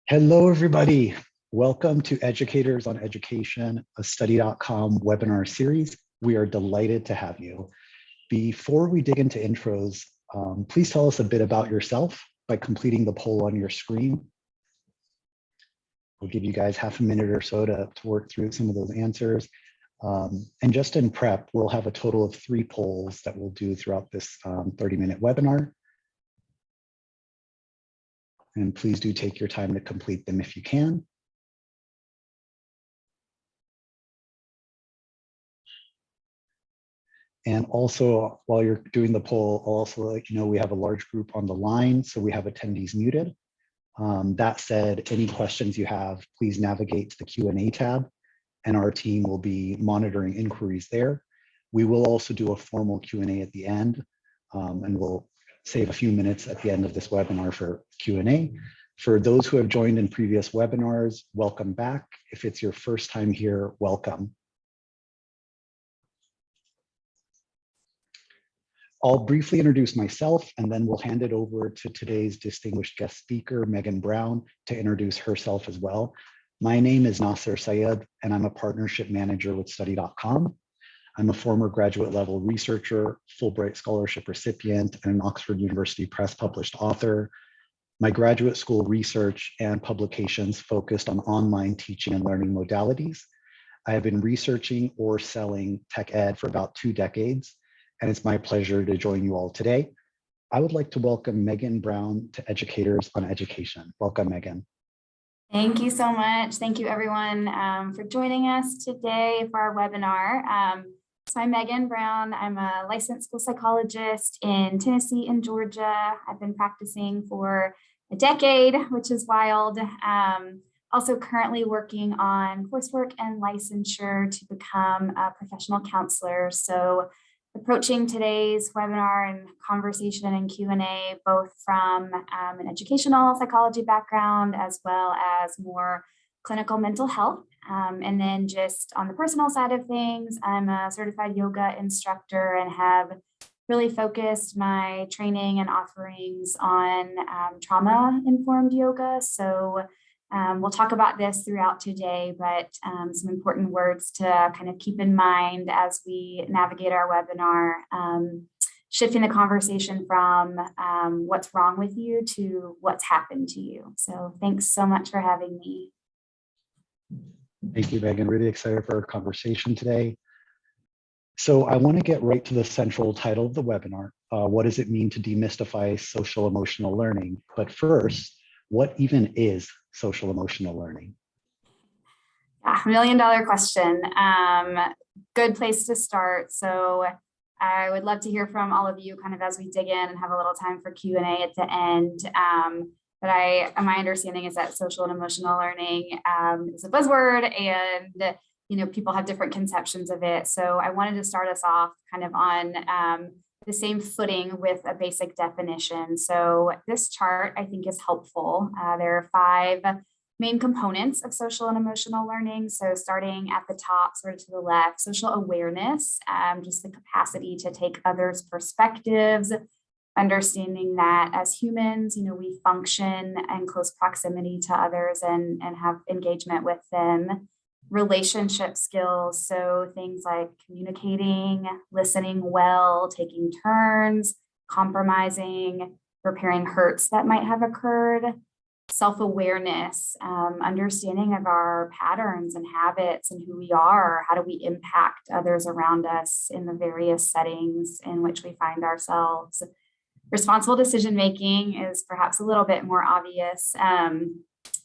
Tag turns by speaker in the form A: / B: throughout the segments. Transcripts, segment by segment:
A: Hello, everybody. Welcome to Educators on Education, a Study.com webinar series. We are delighted to have you. Before we dig into intros, please tell us a bit about yourself by completing the poll on your screen. We'll give you guys half a minute or so to work through some of those answers. And just in prep, we'll have a total of 3 polls that we'll do throughout this 30-minute webinar. And please do take your time to complete them if you can. And also, while you're doing the poll, I'll also let you know we have a large group on the line, so we have attendees muted. That said, any questions you have, please navigate to the Q&A tab, and our team will be monitoring inquiries there. We will also do a formal Q&A at the end, and we'll save a few minutes at the end of this webinar for Q&A. For those who have joined in previous webinars, welcome back. If it's your first time here, welcome. I'll briefly introduce myself, and then we'll hand it over to today's distinguished guest speaker, Megan Brown, to introduce herself as well. My name is Nasser Sayed, and I'm a partnership manager with Study.com. I'm a former graduate level researcher, Fulbright Scholarship recipient, and an Oxford University Press published author. My graduate school research and publications focused on online teaching and learning modalities. I have been researching or selling tech ed for about 2 decades, and it's my pleasure to join you all today. I would like to welcome Megan Brown to Educators on Education. Welcome, Megan.
B: Thank you so much. Thank you, everyone, for joining us today for our webinar. So I'm Megan Brown. I'm a licensed school psychologist in Tennessee and Georgia. I've been practicing for a decade, which is wild. Also currently working on coursework and licensure to become a professional counselor. So approaching today's webinar and conversation and Q&A, both from an educational psychology background as well as more clinical mental health. And then just on the personal side of things, I'm a certified yoga instructor and have really focused my training and offerings on trauma-informed yoga. So we'll talk about this throughout today, but some important words to kind of keep in mind as we navigate our webinar, shifting the conversation from what's wrong with you to what's happened to you. So thanks so much for having me.
A: Thank you, Megan. Really excited for our conversation today. So I want to get right to the central title of the webinar. What does it mean to demystify social emotional learning? But first, what even is social emotional learning?
B: Yeah, $1 million question. Good place to start. So I would love to hear from all of you kind of as we dig in and have a little time for Q&A at the end. But my understanding is that social and emotional learning is a buzzword, and people have different conceptions of it. So I wanted to start us off kind of on the same footing with a basic definition. So this chart I think is helpful. There are 5 main components of social and emotional learning. So starting at the top, sort of to the left, social awareness, just the capacity to take others' perspectives, understanding that as humans, we function in close proximity to others and have engagement with them. Relationship skills, so things like communicating, listening well, taking turns, compromising, repairing hurts that might have occurred. Self-awareness, understanding of our patterns and habits and who we are. How do we impact others around us in the various settings in which we find ourselves? Responsible decision-making is perhaps a little bit more obvious.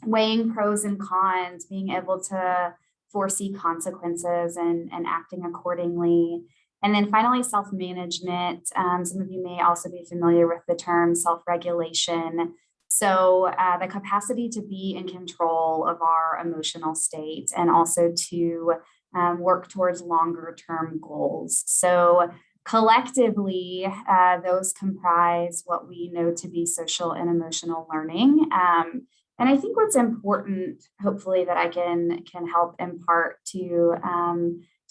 B: Weighing pros and cons, being able to foresee consequences and acting accordingly. And then finally, self-management. Some of you may also be familiar with the term self-regulation. So the capacity to be in control of our emotional state and also to work towards longer term goals. So collectively, those comprise what we know to be social and emotional learning. And I think what's important, hopefully, that I can help impart to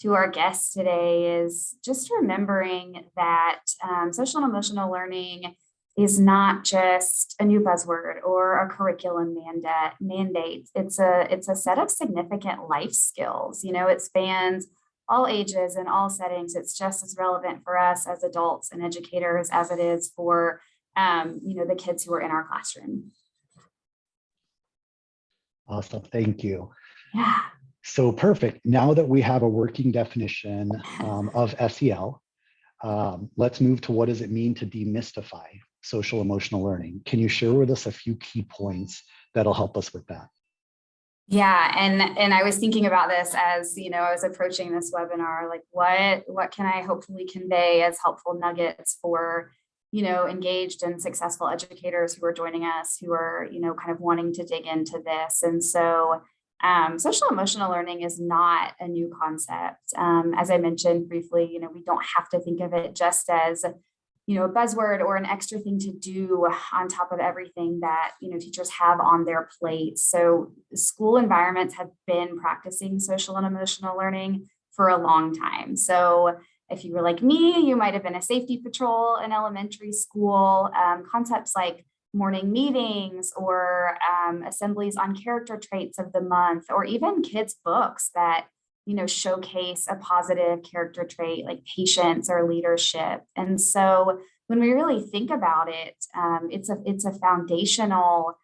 B: our guests today is just remembering that social and emotional learning is not just a new buzzword or a curriculum mandate. It's a set of significant life skills. You know, it spans all ages and all settings. It's just as relevant for us as adults and educators as it is for you know, the kids who are in our classroom.
A: Awesome, thank you.
B: Yeah.
A: So perfect. Now that we have a working definition of SEL, let's move to what does it mean to demystify social emotional learning. Can you share with us a few key points that'll help us with that?
B: Yeah, and I was thinking about this as, you know, I was approaching this webinar, like what can I hopefully convey as helpful nuggets for, you know, engaged and successful educators who are joining us, who are, you know, kind of wanting to dig into this. And so social emotional learning is not a new concept. As I mentioned briefly, you know, we don't have to think of it just as, you know, a buzzword or an extra thing to do on top of everything that, you know, teachers have on their plate. So school environments have been practicing social and emotional learning for a long time. So if you were like me, you might have been a safety patrol in elementary school. Concepts like morning meetings or assemblies on character traits of the month, or even kids' books that, you know, showcase a positive character trait like patience or leadership. And so when we really think about it, it's a foundational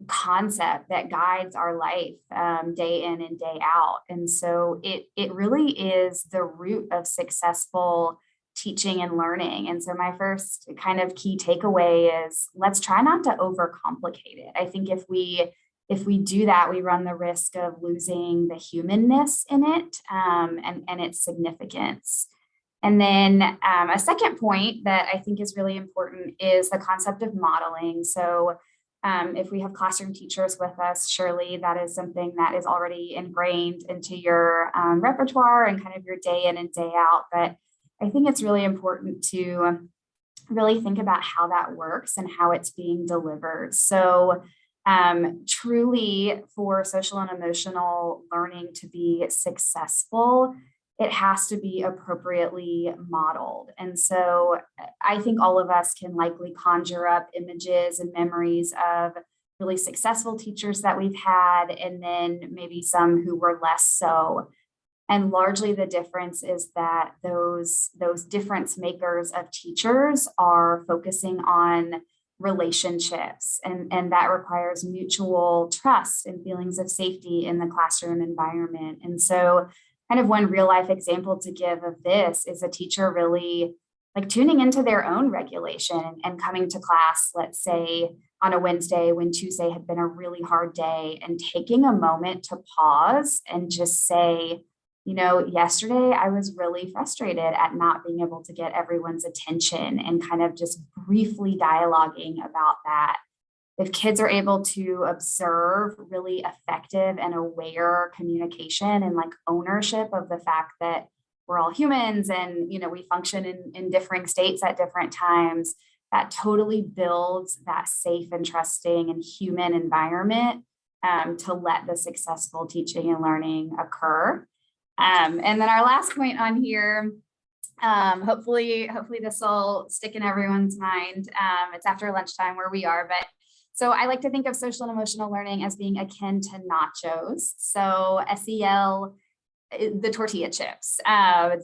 B: concept that guides our life day in and day out. And so it really is the root of successful teaching and learning. And so my first kind of key takeaway is let's try not to overcomplicate it. I think if we do that, we run the risk of losing the humanness in it and its significance. And then a second point that I think is really important is the concept of modeling. So if we have classroom teachers with us, surely that is something that is already ingrained into your repertoire and kind of your day in and day out. But I think it's really important to really think about how that works and how it's being delivered. So truly, for social and emotional learning to be successful, it has to be appropriately modeled. And so I think all of us can likely conjure up images and memories of really successful teachers that we've had, and then maybe some who were less so. And largely the difference is that those difference makers of teachers are focusing on relationships, and that requires mutual trust and feelings of safety in the classroom environment. And so kind of one real life example to give of this is a teacher really like tuning into their own regulation and coming to class, let's say on a Wednesday when Tuesday had been a really hard day, and taking a moment to pause and just say, you know, yesterday I was really frustrated at not being able to get everyone's attention, and kind of just briefly dialoguing about that. If kids are able to observe really effective and aware communication and like ownership of the fact that we're all humans and, you know, we function in differing states at different times, that totally builds that safe and trusting and human environment to let the successful teaching and learning occur. And then our last point on here, hopefully this will stick in everyone's mind. It's after lunchtime where we are, but so I like to think of social and emotional learning as being akin to nachos. So SEL, the tortilla chips,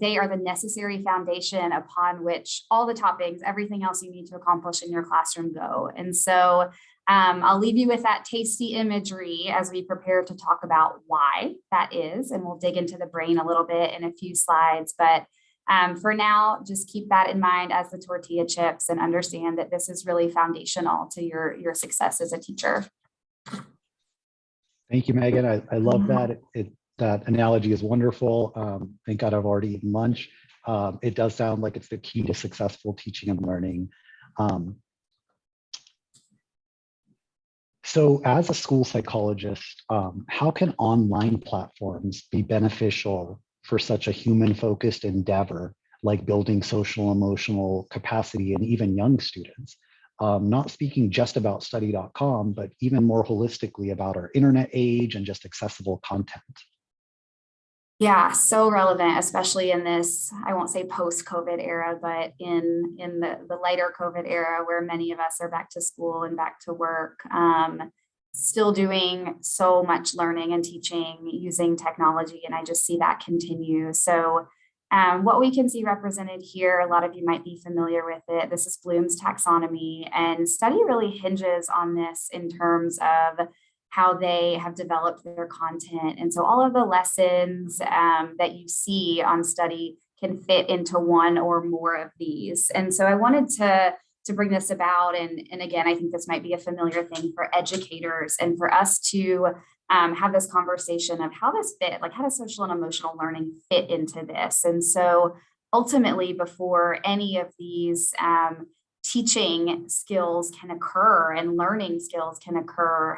B: they are the necessary foundation upon which all the toppings, everything else you need to accomplish in your classroom go. And so I'll leave you with that tasty imagery as we prepare to talk about why that is, and we'll dig into the brain a little bit in a few slides. But for now, just keep that in mind as the tortilla chips and understand that this is really foundational to your success as a teacher.
A: Thank you, Megan. I love that. That analogy is wonderful. Thank God I've already eaten lunch. It does sound like it's the key to successful teaching and learning. So as a school psychologist, how can online platforms be beneficial for such a human-focused endeavor like building social emotional capacity in even young students? Not speaking just about Study.com, but even more holistically about our internet age and just accessible content.
B: Yeah, so relevant, especially in this, I won't say post-COVID era, but in the lighter COVID era where many of us are back to school and back to work, still doing so much learning and teaching using technology. And I just see that continue. So what we can see represented here, a lot of you might be familiar with it. This is Bloom's taxonomy, and study really hinges on this in terms of how they have developed their content. And so all of the lessons that you see on study can fit into one or more of these. And so I wanted to bring this about. And again, I think this might be a familiar thing for educators and for us to have this conversation of how this fit, like how does social and emotional learning fit into this? And so ultimately, before any of these teaching skills can occur and learning skills can occur,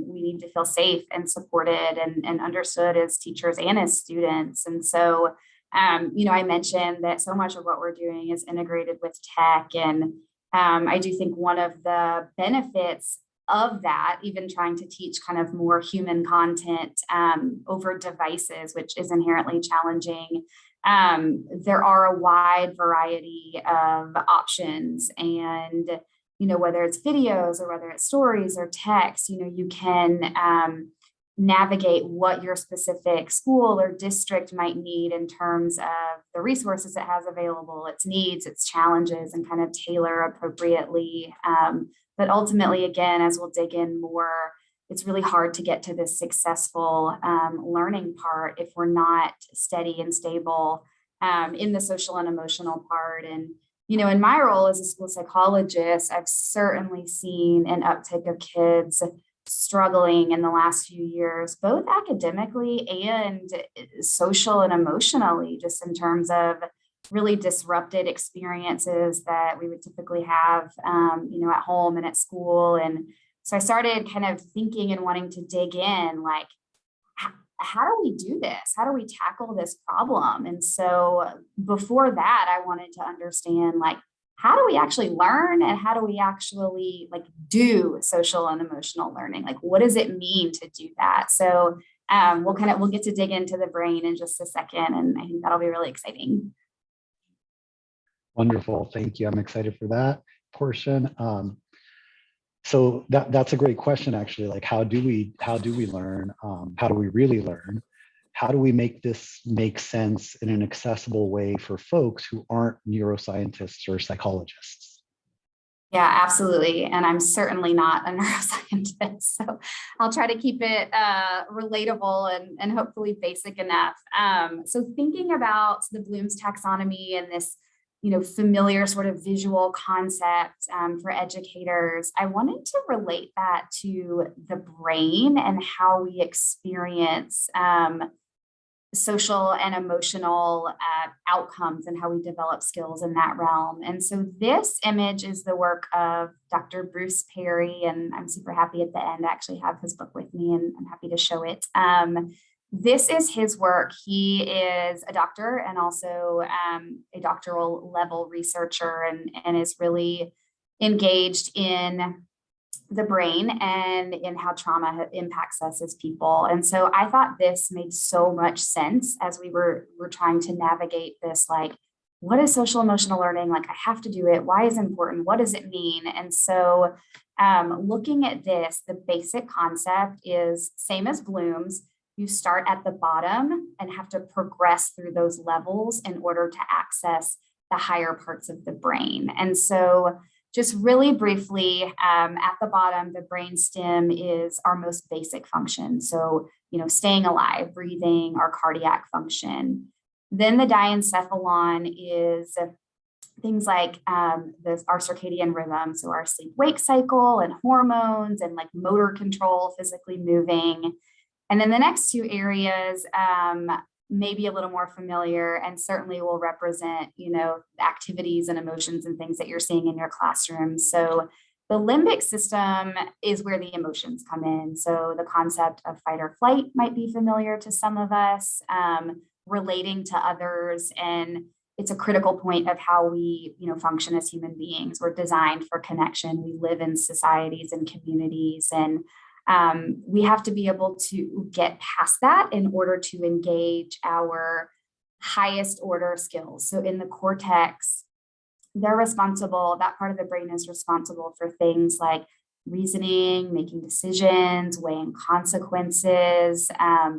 B: we need to feel safe and supported and understood as teachers and as students. And so, I mentioned that so much of what we're doing is integrated with tech. And I do think one of the benefits of that, even trying to teach kind of more human content over devices, which is inherently challenging, there are a wide variety of options. And, whether it's videos or whether it's stories or text, you can navigate what your specific school or district might need in terms of the resources it has available, its needs, its challenges, and kind of tailor appropriately. But ultimately, again, as we'll dig in more, it's really hard to get to this successful learning part if we're not steady and stable in the social and emotional part. And, in my role as a school psychologist, I've certainly seen an uptick of kids struggling in the last few years, both academically and social and emotionally, just in terms of really disrupted experiences that we would typically have, at home and at school. And so I started kind of thinking and wanting to dig in, like, how do we do this? How do we tackle this problem? And so before that, I wanted to understand, like, how do we actually learn and how do we actually do social and emotional learning? Like, what does it mean to do that? So we'll get to dig into the brain in just a second. And I think that'll be really exciting.
A: Wonderful. Thank you. I'm excited for that portion. So that's a great question, actually. Like, how do we learn? How do we really learn? How do we make this make sense in an accessible way for folks who aren't neuroscientists or psychologists?
B: Yeah, absolutely. And I'm certainly not a neuroscientist, so I'll try to keep it relatable and hopefully basic enough. So thinking about the Bloom's taxonomy and this, familiar sort of visual concept for educators, I wanted to relate that to the brain and how we experience social and emotional outcomes and how we develop skills in that realm. And so this image is the work of Dr. Bruce Perry, and I'm super happy at the end to actually have his book with me, and I'm happy to show it. This is his work. He is a doctor and also a doctoral level researcher and is really engaged in the brain and in how trauma impacts us as people. And so I thought this made so much sense as we were trying to navigate this, like, what is social emotional learning? Like, I have to do it. Why is it important? What does it mean? And so looking at this, the basic concept is same as Bloom's. You start at the bottom and have to progress through those levels in order to access the higher parts of the brain. And so just really briefly, at the bottom, the brainstem is our most basic function. So, staying alive, breathing, our cardiac function. Then the diencephalon is things like our circadian rhythm, so our sleep-wake cycle and hormones and like motor control, physically moving. And then the next two areas, maybe a little more familiar and certainly will represent, activities and emotions and things that you're seeing in your classroom. So the limbic system is where the emotions come in. So the concept of fight or flight might be familiar to some of us, relating to others. And it's a critical point of how we, function as human beings. We're designed for connection. We live in societies and communities. And We have to be able to get past that in order to engage our highest order skills. So in the cortex, that part of the brain is responsible for things like reasoning, making decisions, weighing consequences,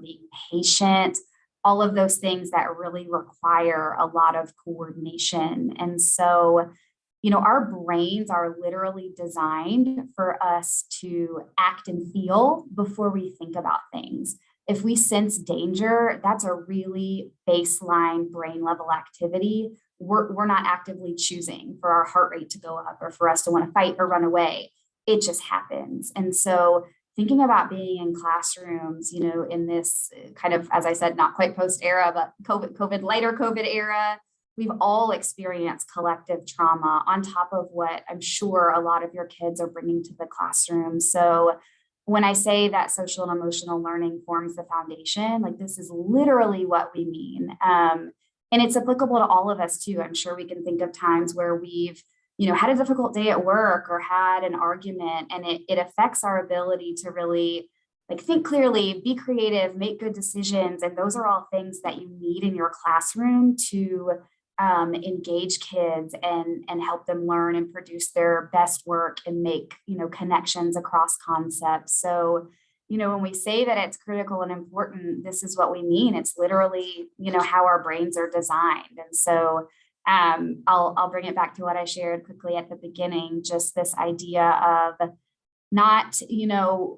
B: being patient, all of those things that really require a lot of coordination. And so, our brains are literally designed for us to act and feel before we think about things. If we sense danger, that's a really baseline brain level activity. We're not actively choosing for our heart rate to go up or for us to want to fight or run away. It just happens. And so thinking about being in classrooms, in this kind of, as I said, not quite post era, but lighter COVID era, we've all experienced collective trauma on top of what I'm sure a lot of your kids are bringing to the classroom. So when I say that social and emotional learning forms the foundation, like this is literally what we mean. And it's applicable to all of us too. I'm sure we can think of times where we've, had a difficult day at work or had an argument, and it affects our ability to really think clearly, be creative, make good decisions. And those are all things that you need in your classroom to engage kids and help them learn and produce their best work and make, connections across concepts. So, when we say that it's critical and important, this is what we mean. It's literally, how our brains are designed. And so I'll bring it back to what I shared quickly at the beginning, just this idea of not,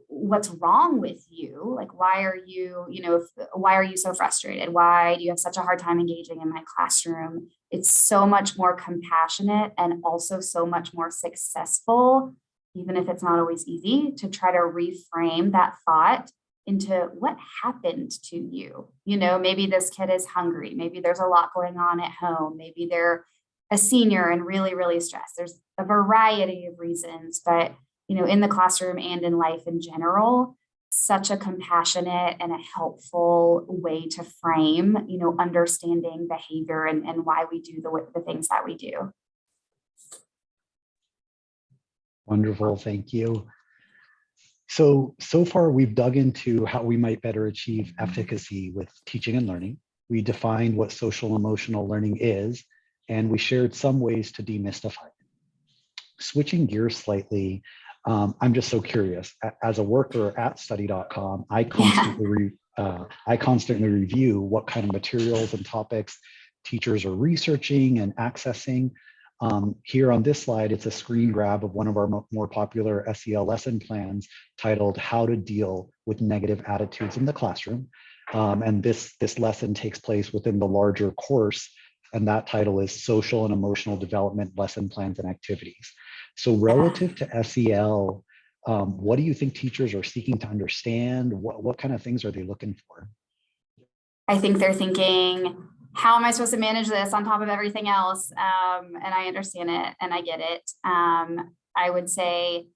B: what's wrong with you? Like, why are you so frustrated? Why do you have such a hard time engaging in my classroom? It's so much more compassionate and also so much more successful, even if it's not always easy, to try to reframe that thought into what happened to you. Maybe this kid is hungry. Maybe there's a lot going on at home. Maybe they're a senior and really, really stressed. There's a variety of reasons, but in the classroom and in life in general, such a compassionate and a helpful way to frame, understanding behavior and why we do the things that we do.
A: Wonderful, thank you. So far we've dug into how we might better achieve efficacy with teaching and learning. We defined what social emotional learning is, and we shared some ways to demystify it. Switching gears slightly, I'm just so curious. As a worker at Study.com, I constantly review what kind of materials and topics teachers are researching and accessing. Here on this slide, it's a screen grab of one of our more popular SEL lesson plans titled "How to Deal with Negative Attitudes in the Classroom." And this lesson takes place within the larger course, and that title is Social and Emotional Development Lesson Plans and Activities. So relative to SEL, what do you think teachers are seeking to understand? What kind of things are they looking for?
B: I think they're thinking, how am I supposed to manage this on top of everything else? And I understand it and I get it. I would say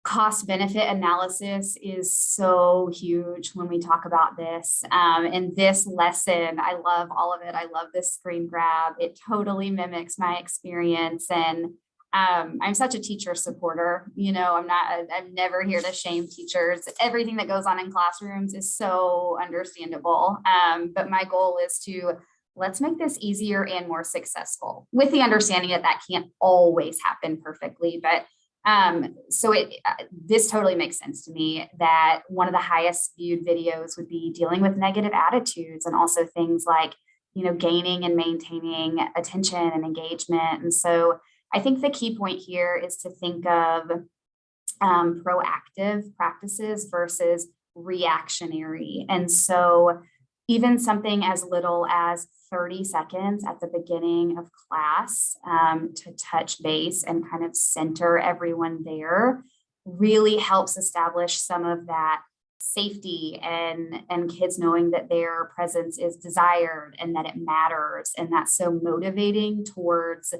B: cost benefit analysis is so huge when we talk about this. And this lesson, I love all of it. I love this screen grab. It totally mimics my experience. And I'm such a teacher supporter. I'm never here to shame teachers. Everything that goes on in classrooms is so understandable. But my goal is to let's make this easier and more successful, with the understanding that can't always happen perfectly. But this totally makes sense to me that one of the highest viewed videos would be dealing with negative attitudes, and also things like, gaining and maintaining attention and engagement. And so I think the key point here is to think of proactive practices versus reactionary. And so even something as little as 30 seconds at the beginning of class to touch base and kind of center everyone there really helps establish some of that safety and kids knowing that their presence is desired and that it matters. And that's so motivating towards,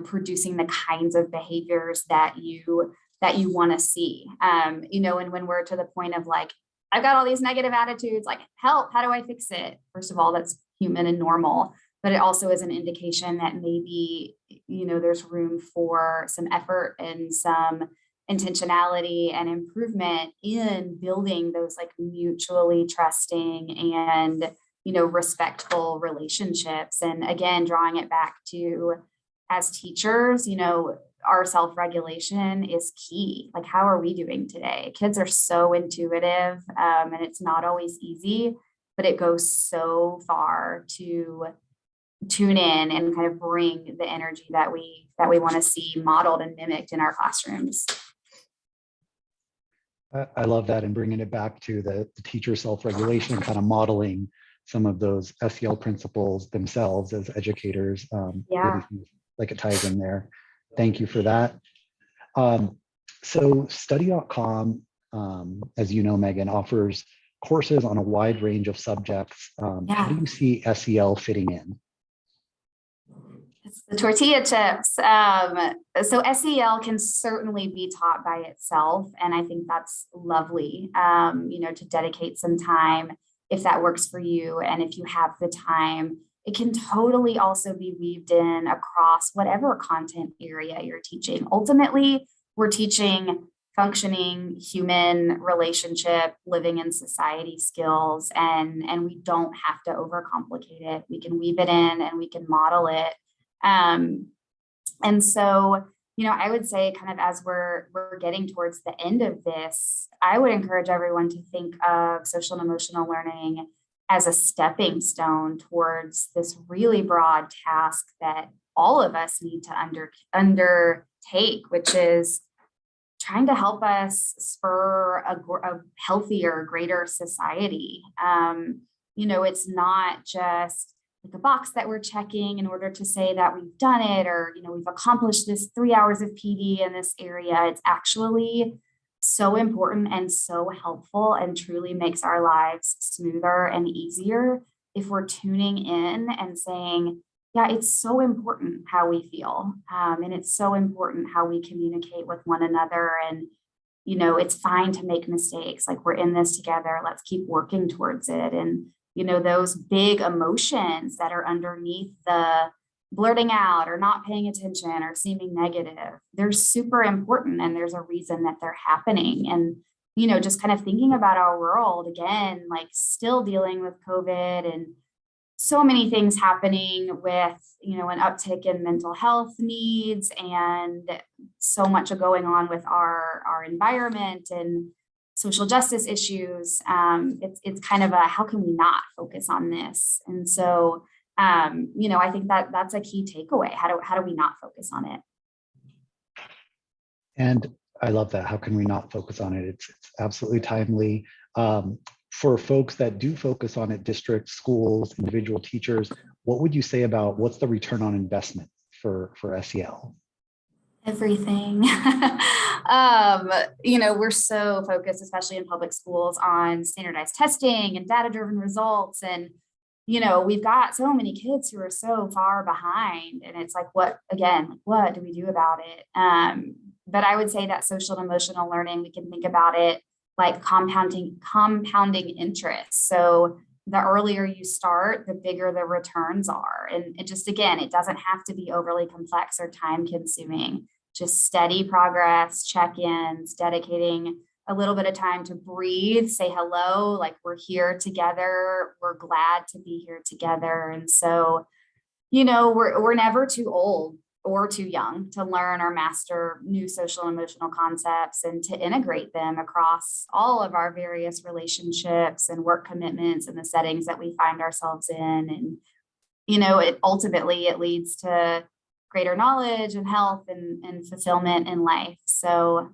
B: producing the kinds of behaviors that you want to see. And when we're to the point of like, I've got all these negative attitudes, like, help, how do I fix it? First of all, that's human and normal, but it also is an indication that maybe, there's room for some effort and some intentionality and improvement in building those like mutually trusting and, respectful relationships. And again, drawing it back to, as teachers, our self-regulation is key. Like, how are we doing today? Kids are so intuitive, and it's not always easy, but it goes so far to tune in and kind of bring the energy that we want to see modeled and mimicked in our classrooms.
A: I love that, and bringing it back to the teacher self-regulation and kind of modeling some of those SEL principles themselves as educators.
B: Yeah.
A: Really like it ties in there. Thank you for that. So Study.com, as you know, Megan, offers courses on a wide range of subjects. How do you see SEL fitting in?
B: It's the tortilla chips. So SEL can certainly be taught by itself. And I think that's lovely, to dedicate some time if that works for you. And if you have the time, it can totally also be weaved in across whatever content area you're teaching. Ultimately, we're teaching functioning human relationship, living in society skills, and we don't have to overcomplicate it. We can weave it in and we can model it. And so, I would say kind of as we're getting towards the end of this, I would encourage everyone to think of social and emotional learning as a stepping stone towards this really broad task that all of us need to undertake, which is trying to help us spur a healthier, greater society. It's not just like a box that we're checking in order to say that we've done it, or, we've accomplished this 3 hours of PD in this area. It's actually so important and so helpful and truly makes our lives smoother and easier if we're tuning in and saying, yeah, it's so important how we feel. And it's so important how we communicate with one another. And, it's fine to make mistakes. Like, we're in this together. Let's keep working towards it. And, those big emotions that are underneath the blurting out or not paying attention or seeming negative, they're super important. And there's a reason that they're happening. And, just kind of thinking about our world again, like still dealing with COVID and so many things happening with, an uptick in mental health needs and so much going on with our environment and social justice issues. It's kind of how can we not focus on this? And so, I think that's a key takeaway. How do we not focus on it?
A: And I love that. How can we not focus on it? It's absolutely timely. For folks that do focus on it, districts, schools, individual teachers, what would you say about what's the return on investment for SEL?
B: Everything. We're so focused, especially in public schools, on standardized testing and data-driven results. And, we've got so many kids who are so far behind. And it's like, what do we do about it? But I would say that social and emotional learning, we can think about it like compounding interest. So the earlier you start, the bigger the returns are. And it just, again, it doesn't have to be overly complex or time consuming. Just steady progress, check-ins, dedicating a little bit of time to breathe, say hello, like we're here together. We're glad to be here together. And so, we're never too old or too young to learn or master new social and emotional concepts and to integrate them across all of our various relationships and work commitments and the settings that we find ourselves in. And, it ultimately leads to greater knowledge and health and fulfillment in life. So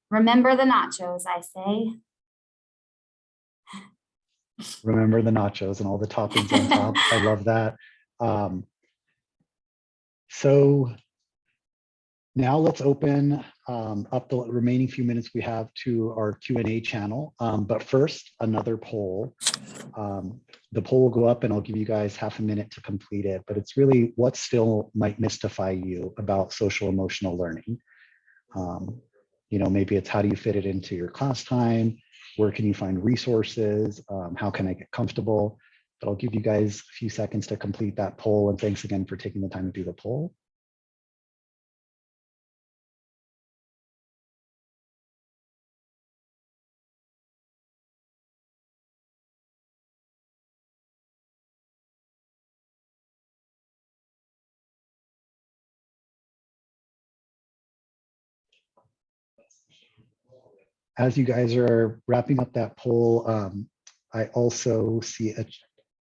B: remember the nachos, I say.
A: Remember the nachos and all the toppings on top. I love that. So now let's open up the remaining few minutes we have to our Q&A channel. But first, another poll. The poll will go up and I'll give you guys half a minute to complete it, but it's really what still might mystify you about social emotional learning. Maybe it's how do you fit it into your class time? Where can you find resources? How can I get comfortable? But I'll give you guys a few seconds to complete that poll. And thanks again for taking the time to do the poll. As you guys are wrapping up that poll, I also see a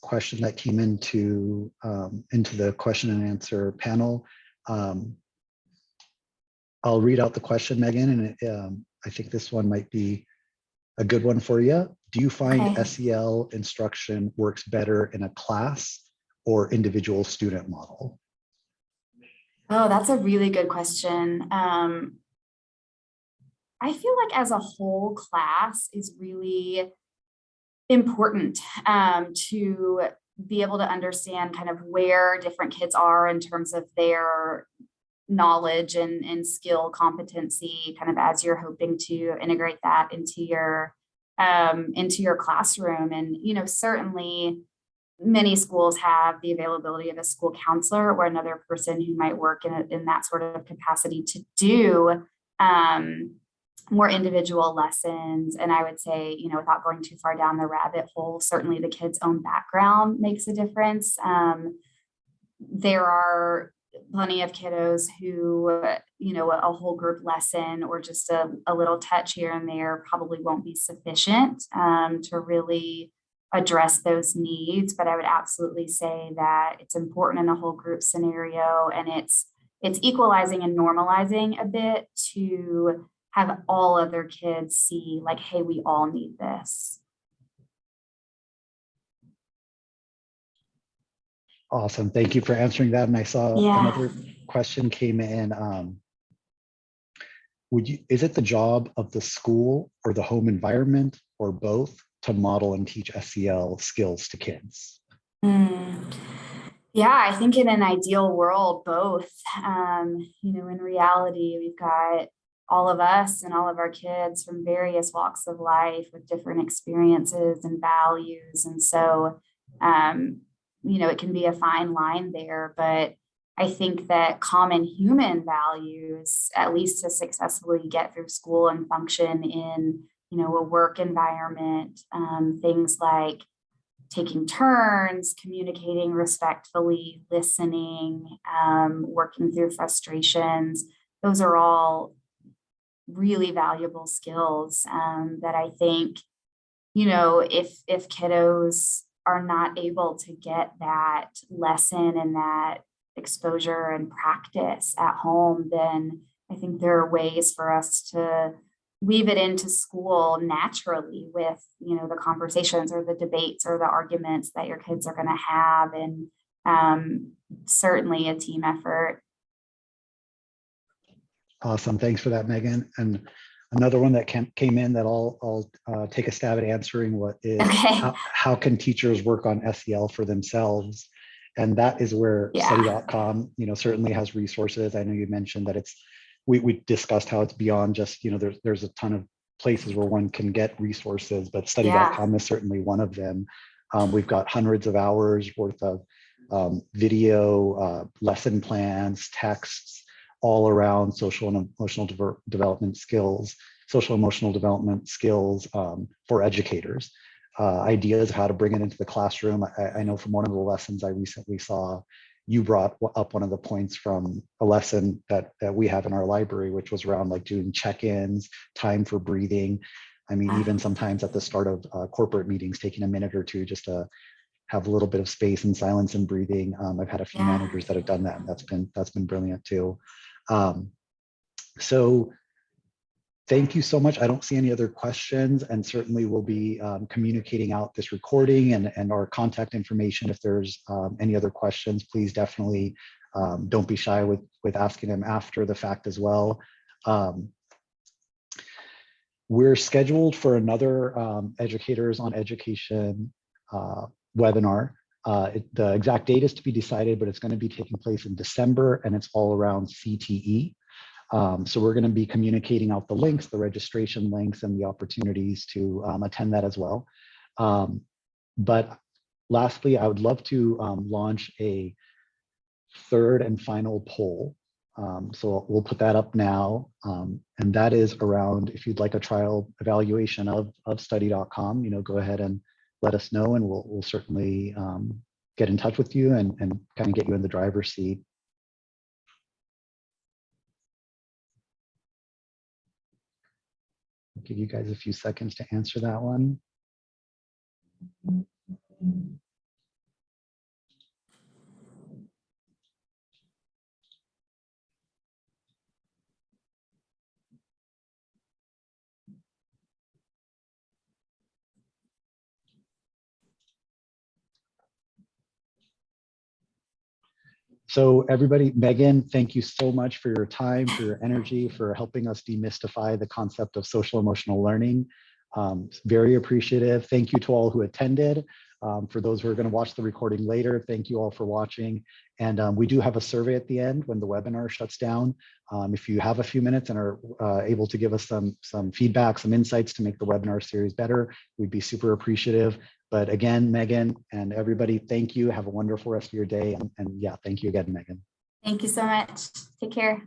A: question that came into the question and answer panel. I'll read out the question, Megan, and I think this one might be a good one for you. Do you find
B: Okay.
A: SEL instruction works better in a class or individual student model?
B: Oh, that's a really good question. I feel like as a whole class is really important to be able to understand kind of where different kids are in terms of their knowledge and skill competency, kind of as you're hoping to integrate that into your classroom. And certainly many schools have the availability of a school counselor or another person who might work in that sort of capacity to do more individual lessons. And I would say, without going too far down the rabbit hole, certainly the kid's own background makes a difference. There are plenty of kiddos who, a whole group lesson or just a little touch here and there probably won't be sufficient to really address those needs. But I would absolutely say that it's important in a whole group scenario, and it's equalizing and normalizing a bit to have all other kids see like, hey, we all need this.
A: Awesome. Thank you for answering that. And I saw another question came in. Is it the job of the school or the home environment or both to model and teach SEL skills to kids?
B: Yeah, I think in an ideal world, both. In reality, we've got all of us and all of our kids from various walks of life with different experiences and values. And so, it can be a fine line there, but I think that common human values, at least to successfully get through school and function in, a work environment, things like taking turns, communicating respectfully, listening, working through frustrations, those are all really valuable skills that I think, if kiddos are not able to get that lesson and that exposure and practice at home, then I think there are ways for us to weave it into school naturally with, the conversations or the debates or the arguments that your kids are going to have, and certainly a team effort.
A: Awesome. Thanks for that, Megan. And another one that came in that I'll take a stab at answering what is how can teachers work on SEL for themselves? And that is where Study.com, certainly has resources. I know you mentioned that we discussed how it's beyond just, there's a ton of places where one can get resources, but Study.com is certainly one of them. We've got hundreds of hours worth of video, lesson plans, texts, all around social and emotional development skills for educators. Ideas of how to bring it into the classroom. I know from one of the lessons I recently saw, you brought up one of the points from a lesson that we have in our library, which was around like doing check-ins, time for breathing. I mean, even sometimes at the start of corporate meetings, taking a minute or two just to have a little bit of space and silence and breathing. I've had a few managers that have done that, and that's been brilliant too. So thank you so much. I don't see any other questions, and certainly we'll be communicating out this recording and our contact information. If there's any other questions, please definitely don't be shy with asking them after the fact as well. We're scheduled for another Educators on Education webinar. The exact date is to be decided, but it's going to be taking place in December, and it's all around CTE. So we're going to be communicating out the links, the registration links, and the opportunities to attend that as well. But lastly, I would love to launch a third and final poll. So we'll put that up now. And that is around, if you'd like a trial evaluation of Study.com, go ahead and let us know, and we'll certainly get in touch with you and kind of get you in the driver's seat. give you guys a few seconds to answer that one. So everybody, Megan, thank you so much for your time, for your energy, for helping us demystify the concept of social emotional learning. Very appreciative. Thank you to all who attended. For those who are going to watch the recording later, thank you all for watching. And we do have a survey at the end when the webinar shuts down. If you have a few minutes and are able to give us some feedback, some insights to make the webinar series better, we'd be super appreciative. But again, Megan and everybody, thank you. Have a wonderful rest of your day. And yeah, thank you again, Megan.
B: Thank you so much. Take care.